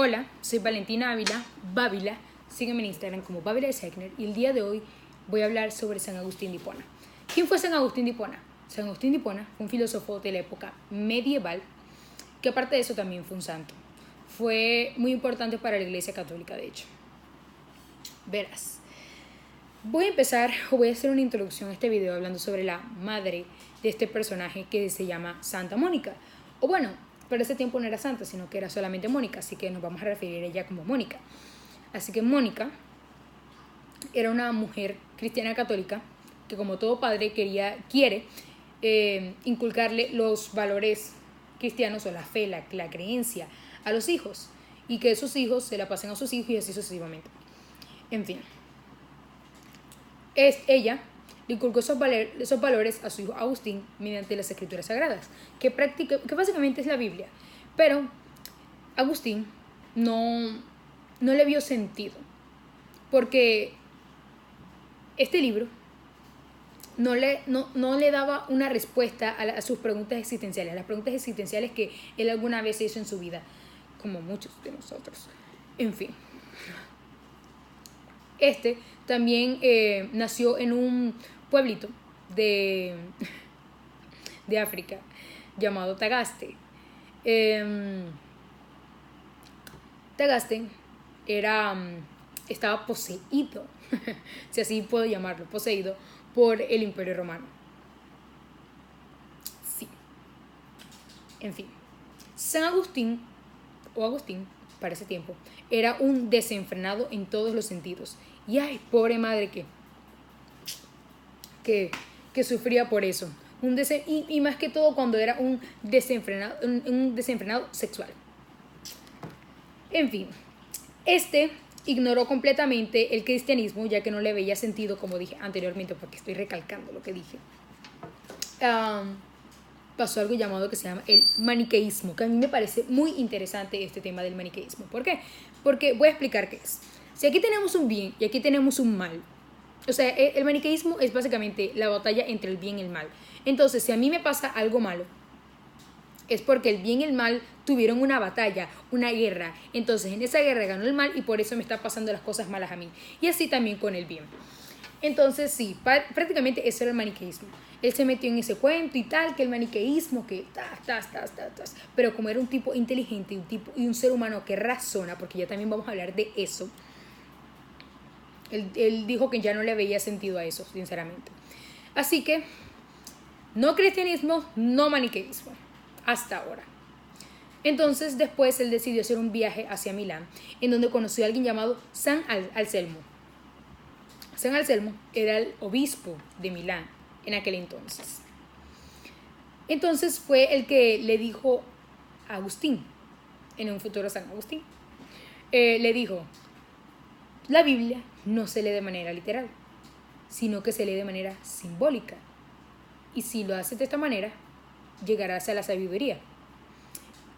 Hola, soy Valentina Ávila, Bávila, sígueme en Instagram como Bávila de Segner y el día de hoy voy a hablar sobre San Agustín de Hipona. ¿Quién fue San Agustín de Hipona? San Agustín de Hipona fue un filósofo de la época medieval que aparte de eso también fue un santo. Fue muy importante para la Iglesia Católica, de hecho. Verás, voy a hacer una introducción a este video hablando sobre la madre de este personaje que se llama Santa Mónica. O bueno, pero ese tiempo no era santa, sino que era solamente Mónica, así que nos vamos a referir a ella como Mónica. Así que Mónica era una mujer cristiana católica que, como todo padre, quiere inculcarle los valores cristianos o la fe, la creencia a los hijos y que esos hijos se la pasen a sus hijos y así sucesivamente. En fin, ella le inculcó esos valores a su hijo Agustín mediante las escrituras sagradas, que básicamente es la Biblia. Pero Agustín no le vio sentido, porque este libro no le daba una respuesta a sus preguntas existenciales, las preguntas existenciales que él alguna vez hizo en su vida, como muchos de nosotros. En fin. También nació en un pueblito de África llamado Tagaste. Tagaste estaba poseído, si así puedo llamarlo, poseído por el Imperio Romano. Sí. En fin. San Agustín, o Agustín, para ese tiempo, era un desenfrenado en todos los sentidos. Y ay, pobre madre que sufría por eso. Y más que todo cuando era un desenfrenado sexual. En fin, ignoró completamente el cristianismo, ya que no le veía sentido, como dije anteriormente, porque estoy recalcando lo que dije. Pasó algo llamado que se llama el maniqueísmo, que a mí me parece muy interesante este tema del maniqueísmo. ¿Por qué? Porque voy a explicar qué es. Si aquí tenemos un bien y aquí tenemos un mal, o sea, el maniqueísmo es básicamente la batalla entre el bien y el mal. Entonces, si a mí me pasa algo malo, es porque el bien y el mal tuvieron una batalla, una guerra. Entonces, en esa guerra ganó el mal y por eso me están pasando las cosas malas a mí. Y así también con el bien. Entonces, sí, prácticamente eso era el maniqueísmo. Él se metió en ese cuento y tal, que el maniqueísmo, que pero como era un tipo inteligente y un ser humano que razona, porque ya también vamos a hablar de eso, él dijo que ya no le veía sentido a eso, sinceramente. Así que, no cristianismo, no maniqueísmo, hasta ahora. Entonces, después él decidió hacer un viaje hacia Milán, en donde conoció a alguien llamado San Anselmo. San Anselmo era el obispo de Milán en aquel entonces. Entonces fue el que le dijo a Agustín, en un futuro San Agustín, le dijo: la Biblia no se lee de manera literal, sino que se lee de manera simbólica. Y si lo haces de esta manera, llegarás a la sabiduría.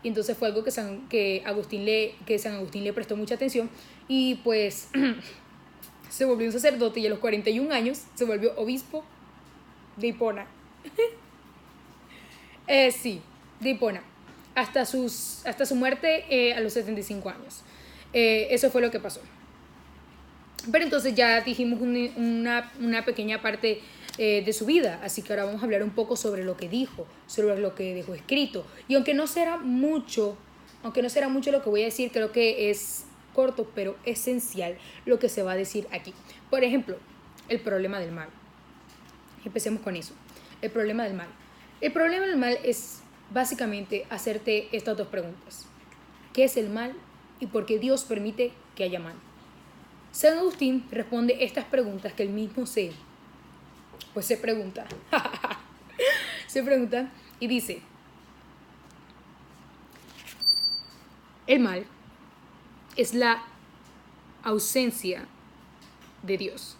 Y entonces fue algo que San Agustín le prestó mucha atención y pues se volvió un sacerdote y a los 41 años se volvió obispo de Hipona. Sí, de Hipona. Hasta su muerte a los 75 años. Eso fue lo que pasó. Pero entonces ya dijimos una pequeña parte de su vida, así que ahora vamos a hablar un poco sobre lo que dijo, sobre lo que dejó escrito. Y aunque no será mucho lo que voy a decir, creo que es corto pero esencial lo que se va a decir aquí. Por ejemplo, el problema del mal. Empecemos con eso. El problema del mal. El problema del mal es básicamente hacerte estas dos preguntas: ¿qué es el mal y por qué Dios permite que haya mal? San Agustín responde estas preguntas que él mismo se pregunta. Se pregunta y dice: el mal es la ausencia de Dios.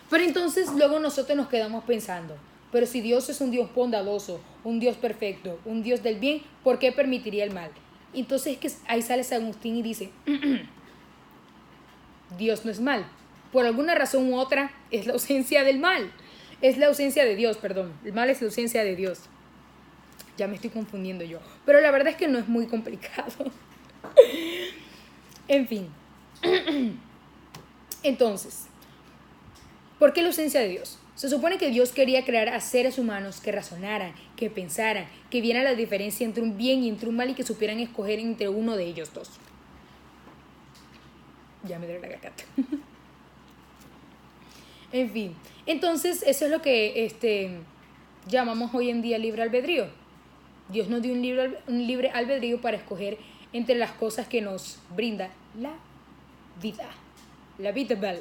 Pero entonces luego nosotros nos quedamos pensando: pero si Dios es un Dios bondadoso, un Dios perfecto, un Dios del bien, ¿por qué permitiría el mal? Entonces es que ahí sale San Agustín y dice: Dios no es mal. Por alguna razón u otra es la ausencia del mal. Es la ausencia de Dios, perdón. El mal es la ausencia de Dios. Ya me estoy confundiendo yo. Pero la verdad es que no es muy complicado. En fin. Entonces, ¿por qué la ausencia de Dios? Se supone que Dios quería crear a seres humanos que razonaran, que pensaran, que vieran la diferencia entre un bien y entre un mal y que supieran escoger entre uno de ellos dos. Ya me duele la garganta. En fin, entonces eso es lo que llamamos hoy en día libre albedrío. Dios nos dio un libre albedrío para escoger entre las cosas que nos brinda la vida. La vida bella.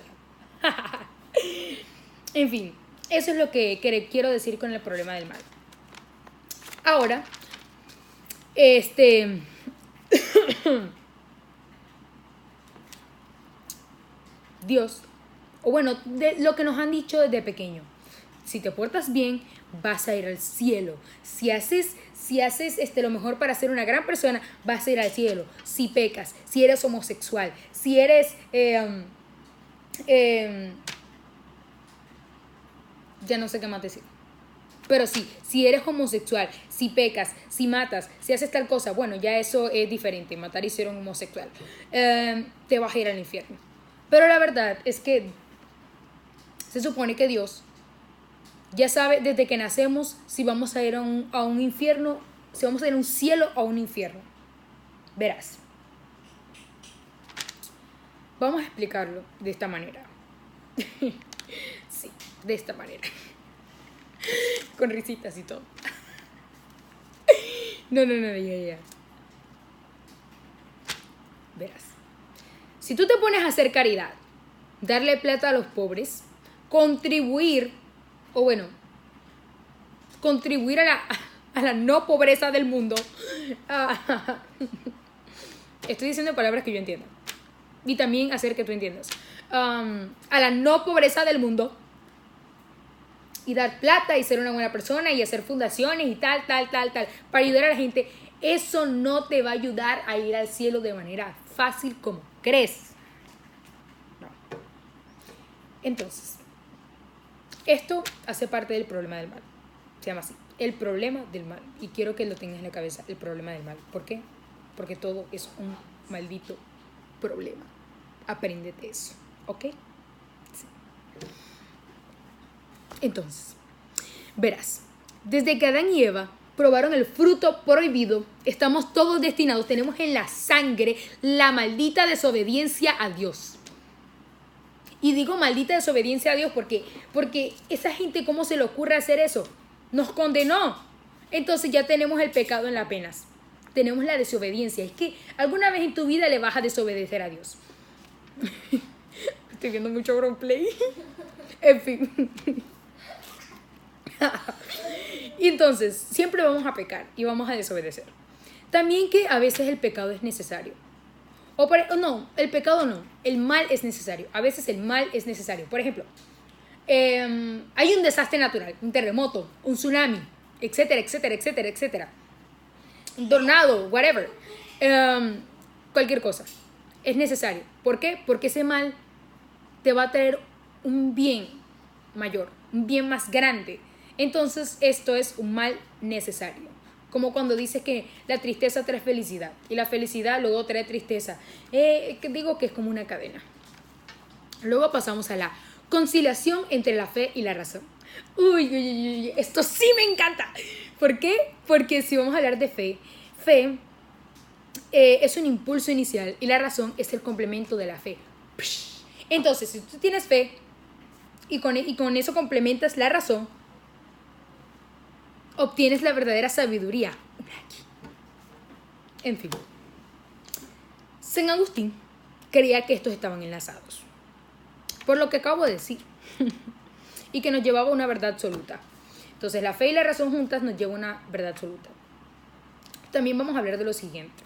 En fin, eso es lo que quiero decir con el problema del mal. Ahora, Dios, o bueno, de lo que nos han dicho desde pequeño, si te portas bien, vas a ir al cielo. Si haces lo mejor para ser una gran persona, vas a ir al cielo. Si pecas, si eres homosexual, si eres ya no sé qué más decir. Pero sí, si eres homosexual, si pecas, si matas, si haces tal cosa, bueno, ya eso es diferente. Matar y ser un homosexual. Te vas a ir al infierno. Pero la verdad es que se supone que Dios ya sabe desde que nacemos si vamos a ir a un infierno, si vamos a ir a un cielo o a un infierno. Verás. Vamos a explicarlo de esta manera. Sí, de esta manera. Con risitas y todo. No, ya. Verás. Si tú te pones a hacer caridad, darle plata a los pobres, contribuir a la no pobreza del mundo. Estoy diciendo palabras que yo entienda. Y también hacer que tú entiendas. A la no pobreza del mundo. Y dar plata y ser una buena persona y hacer fundaciones y tal, para ayudar a la gente. Eso no te va a ayudar a ir al cielo de manera fácil como crees. No. Entonces, esto hace parte del problema del mal. Se llama así, el problema del mal. Y quiero que lo tengas en la cabeza, el problema del mal. ¿Por qué? Porque todo es un maldito problema. Apréndete eso, ¿ok? Sí. Entonces, verás, desde que Adán y Eva probaron el fruto prohibido, estamos todos destinados, tenemos en la sangre la maldita desobediencia a Dios. Y digo maldita desobediencia a Dios porque esa gente, ¿cómo se le ocurre hacer eso? Nos condenó. Entonces ya tenemos el pecado en las penas. Tenemos la desobediencia. Es que alguna vez en tu vida le vas a desobedecer a Dios. Estoy viendo mucho Auronplay. En fin. Y entonces, siempre vamos a pecar y vamos a desobedecer. También que a veces el pecado es necesario. No, el pecado no. El mal es necesario. A veces el mal es necesario. Por ejemplo, hay un desastre natural, un terremoto, un tsunami, etcétera. Un tornado, whatever. Cualquier cosa. Es necesario. ¿Por qué? Porque ese mal te va a traer un bien mayor, un bien más grande. Entonces, esto es un mal necesario. Como cuando dices que la tristeza trae felicidad y la felicidad luego trae tristeza. Digo que es como una cadena. Luego pasamos a la conciliación entre la fe y la razón. Uy, esto sí me encanta. ¿Por qué? Porque si vamos a hablar de fe es un impulso inicial y la razón es el complemento de la fe. Entonces, si tú tienes fe y con eso complementas la razón, obtienes la verdadera sabiduría. En fin. San Agustín creía que estos estaban enlazados, por lo que acabo de decir, y que nos llevaba a una verdad absoluta. Entonces, la fe y la razón juntas nos llevan a una verdad absoluta. También vamos a hablar de lo siguiente.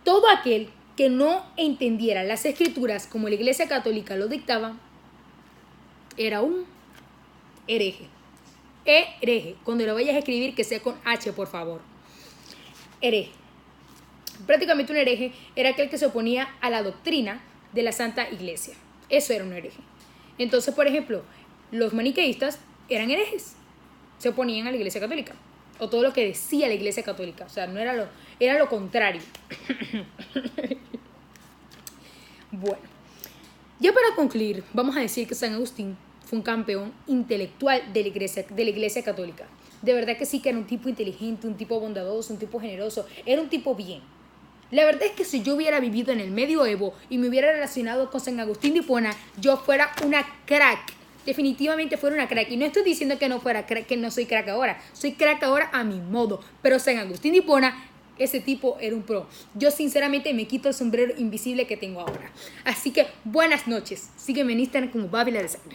Todo aquel que no entendiera las escrituras como la Iglesia Católica lo dictaba, era un hereje. Hereje. Cuando lo vayas a escribir, que sea con H, por favor. Hereje. Prácticamente un hereje era aquel que se oponía a la doctrina de la Santa Iglesia. Eso era un hereje. Entonces, por ejemplo, los maniqueístas eran herejes. Se oponían a la Iglesia Católica. O todo lo que decía la Iglesia Católica. O sea, no era lo contrario. Bueno, ya para concluir, vamos a decir que San Agustín fue un campeón intelectual de la iglesia católica. De verdad que sí, que era un tipo inteligente, un tipo bondadoso, un tipo generoso, era un tipo bien. La verdad es que si yo hubiera vivido en el medioevo y me hubiera relacionado con San Agustín de Hipona, yo fuera una crack. Definitivamente fuera una crack. Y no estoy diciendo que no fuera crack, que no soy crack ahora. Soy crack ahora a mi modo. Pero San Agustín de Hipona, ese tipo era un pro. Yo sinceramente me quito el sombrero invisible que tengo ahora. Así que buenas noches. Sígueme en Instagram como Babila de Sangre.